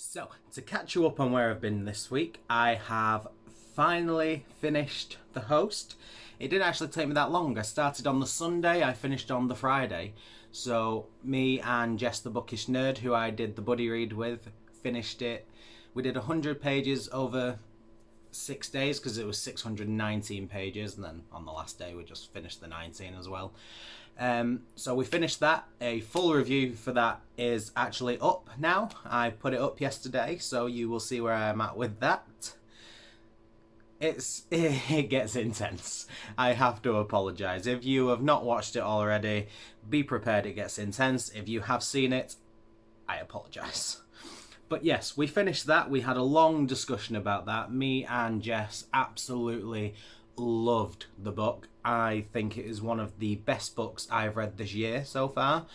So, to catch you up on where I've been this week, I have finally finished The Host. It didn't actually take me that long. I started on the Sunday, I finished on the Friday. So, me and Jess the Bookish Nerd, who I did the buddy read with, finished it. We did 100 pages over 6 days because it was 619 pages, and then on the last day we just finished the 19 as well. So we finished that. A full review for that is actually up now. I put it up yesterday, so you will see where I'm at with that. It gets intense. I have to apologise. If you have not watched it already, be prepared, it gets intense. If you have seen it, I apologise. But yes, we finished that. We had a long discussion about that. Me and Jess absolutely loved the book. I think it is one of the best books I've read this year so far.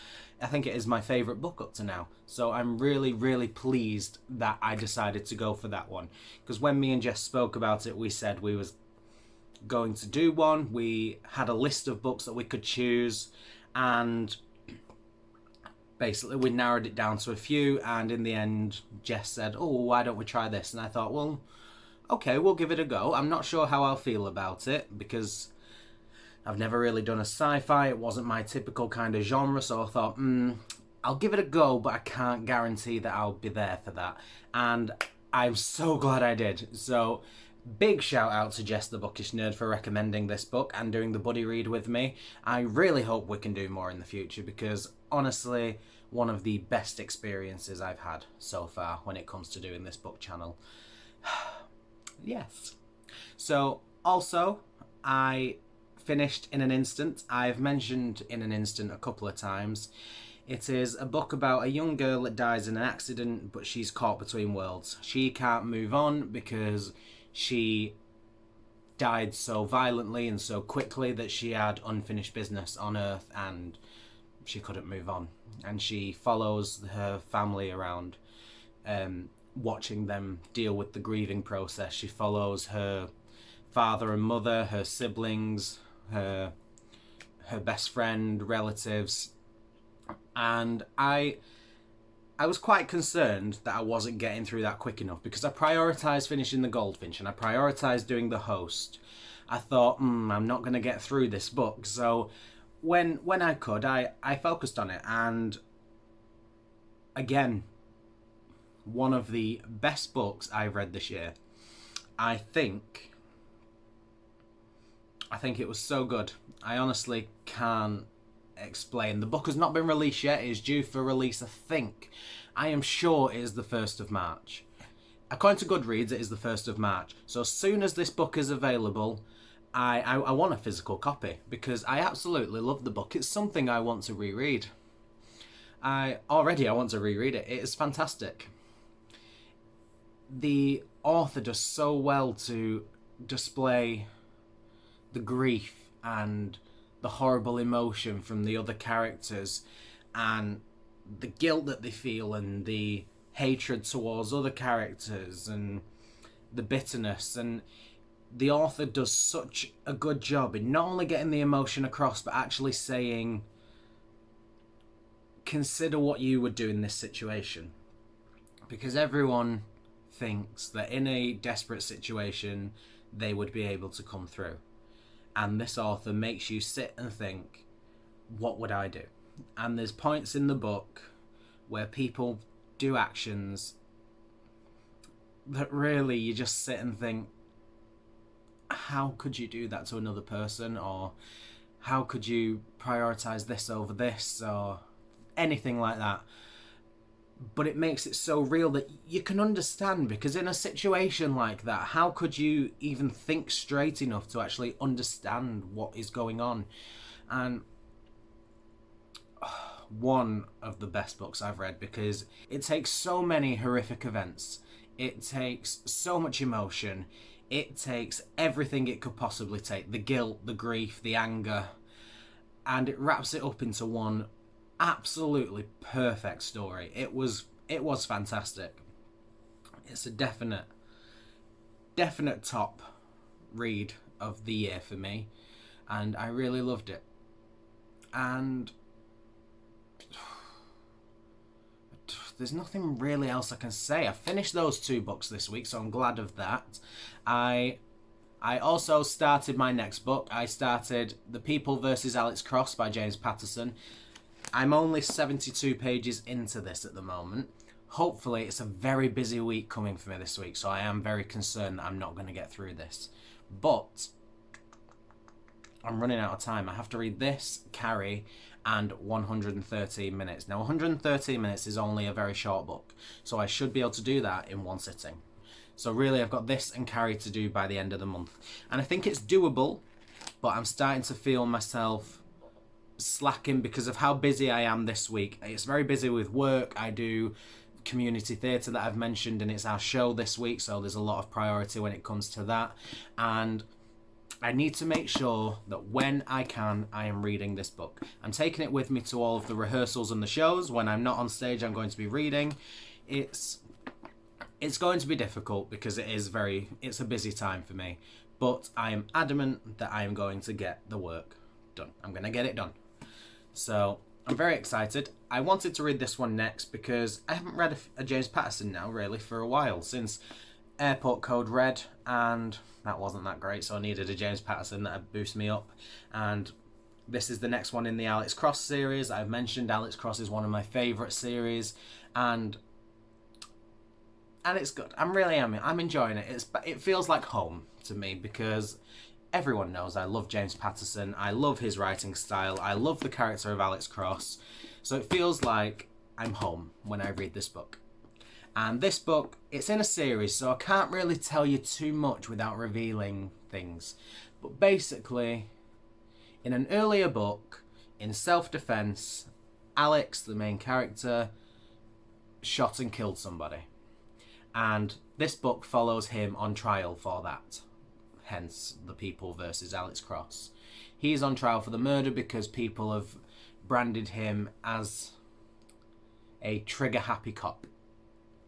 I think it is my favourite book up to now. So I'm really, really pleased that I decided to go for that one. Because when me and Jess spoke about it, we said we was going to do one. We had a list of books that we could choose, and basically we narrowed it down to a few, and in the end Jess said, oh, why don't we try this? And I thought, well, okay, we'll give it a go. I'm not sure how I'll feel about it because I've never really done a sci-fi. It wasn't my typical kind of genre, so I thought, I'll give it a go, but I can't guarantee that I'll be there for that. And I'm so glad I did. So big shout out to Jess the Bookish Nerd for recommending this book and doing the buddy read with me. I really hope we can do more in the future because honestly, one of the best experiences I've had so far when it comes to doing this book channel. Yes. So also, I finished In an Instant. I've mentioned In an Instant a couple of times. It is a book about a young girl that dies in an accident, but she's caught between worlds. She can't move on because she died so violently and so quickly that she had unfinished business on Earth and she couldn't move on. And she follows her family around, watching them deal with the grieving process. She follows her father and mother, her siblings, her best friend, relatives, and I was quite concerned that I wasn't getting through that quick enough because I prioritised finishing the Goldfinch and I prioritised doing The Host. I thought, I'm not going to get through this book. So when I could, I focused on it, and again, one of the best books I've read this year. I think it was so good. I honestly can't explain. The book has not been released yet. It is due for release, I am sure it is the 1st of March. According to Goodreads, it is the 1st of March. So as soon as this book is available, I want a physical copy because I absolutely love the book. It's something I want to reread. I want to reread it. It is fantastic. The author does so well to display the grief and the horrible emotion from the other characters and the guilt that they feel and the hatred towards other characters and the bitterness. And the author does such a good job in not only getting the emotion across but actually saying, consider what you would do in this situation. Because everyone thinks that in a desperate situation they would be able to come through. And this author makes you sit and think, what would I do? And there's points in the book where people do actions that really you just sit and think, how could you do that to another person? Or how could you prioritise this over this? Or anything like that. But it makes it so real that you can understand, because in a situation like that, how could you even think straight enough to actually understand what is going on? And one of the best books I've read because it takes so many horrific events. It takes so much emotion. It takes everything it could possibly take. The guilt, the grief, the anger. And it wraps it up into one absolutely perfect story. It was fantastic. It's a definite top read of the year for me, and I really loved it. And there's nothing really else I can say. I finished those 2 books this week, so I'm glad of that. I also started my next book. I started The People vs. Alex Cross by James Patterson. I'm only 72 pages into this at the moment. Hopefully it's a very busy week coming for me this week, so I am very concerned that I'm not going to get through this. But I'm running out of time. I have to read this, Carrie, and 113 minutes. Now, 113 minutes is only a very short book, so I should be able to do that in one sitting. So really, I've got this and Carrie to do by the end of the month. And I think it's doable, but I'm starting to feel myself slacking because of how busy I am this week. It's very busy with work. I do community theatre that I've mentioned, and it's our show this week, so there's a lot of priority when it comes to that. And I need to make sure that when I can, I am reading this book. I'm taking it with me to all of the rehearsals and the shows. When I'm not on stage, I'm going to be reading. It's going to be difficult because it's a busy time for me. But I am adamant that I am going to get the work done. I'm going to get it done. So I'm very excited. I wanted to read this one next because I haven't read a James Patterson now really for a while, since Airport Code Red, and that wasn't that great, so I needed a James Patterson that would boost me up. And this is the next one in the Alex Cross series. I've mentioned Alex Cross is one of my favourite series, and it's good. I'm enjoying it. It feels like home to me because everyone knows I love James Patterson. I love his writing style. I love the character of Alex Cross. So it feels like I'm home when I read this book. And this book, it's in a series, so I can't really tell you too much without revealing things. But basically, in an earlier book, in self-defense, Alex, the main character, shot and killed somebody. And this book follows him on trial for that. Hence, The People versus Alex Cross. He's on trial for the murder because people have branded him as a trigger-happy cop.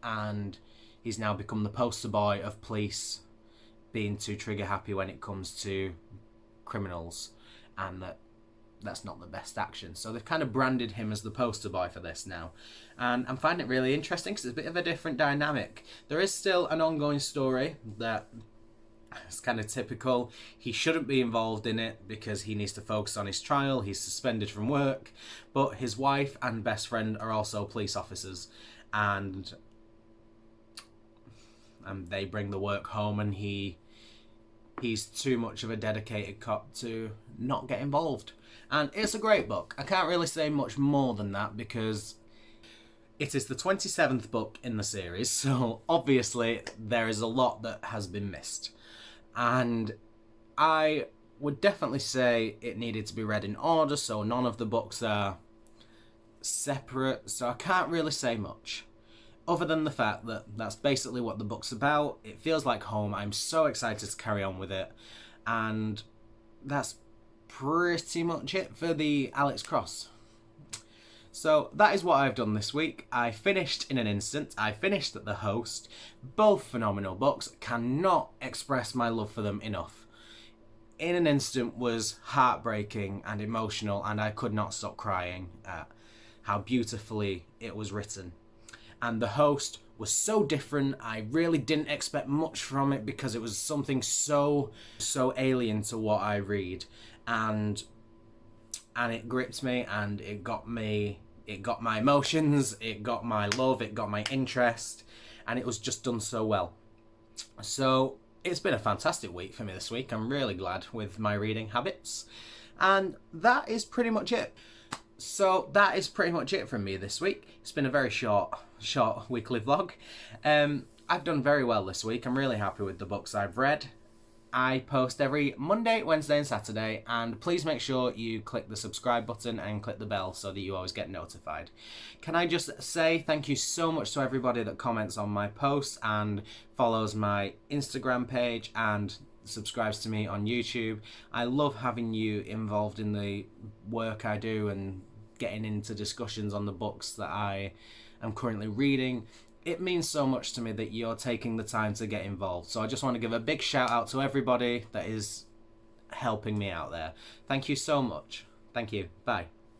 And he's now become the poster boy of police being too trigger-happy when it comes to criminals. And that's not the best action. So they've kind of branded him as the poster boy for this now. And I'm finding it really interesting because it's a bit of a different dynamic. There is still an ongoing story that is kind of typical. He shouldn't be involved in it because he needs to focus on his trial. He's suspended from work. But his wife and best friend are also police officers. And they bring the work home, and he's too much of a dedicated cop to not get involved. And it's a great book. I can't really say much more than that because it is the 27th book in the series, so obviously there is a lot that has been missed. And I would definitely say it needed to be read in order, so none of the books are separate, so I can't really say much. Other than the fact that that's basically what the book's about. It feels like home. I'm so excited to carry on with it. And that's pretty much it for the Alex Cross. So that is what I've done this week. I finished In an Instant. I finished The Host. Both phenomenal books. Cannot express my love for them enough. In an Instant was heartbreaking and emotional, and I could not stop crying at how beautifully it was written. And The Host was so different. I really didn't expect much from it because it was something so alien to what I read. And it gripped me, and it got my emotions, it got my love, it got my interest, and it was just done so well. So it's been a fantastic week for me this week. I'm really glad with my reading habits. And that is pretty much it. So that is pretty much it from me this week. It's been a very short weekly vlog. I've done very well this week. I'm really happy with the books I've read. I post every Monday, Wednesday and Saturday, and please make sure you click the subscribe button and click the bell so that you always get notified. Can I just say thank you so much to everybody that comments on my posts and follows my Instagram page and subscribes to me on YouTube. I love having you involved in the work I do and getting into discussions on the books that I am currently reading. It means so much to me that you're taking the time to get involved. So I just want to give a big shout out to everybody that is helping me out there. Thank you so much. Thank you. Bye.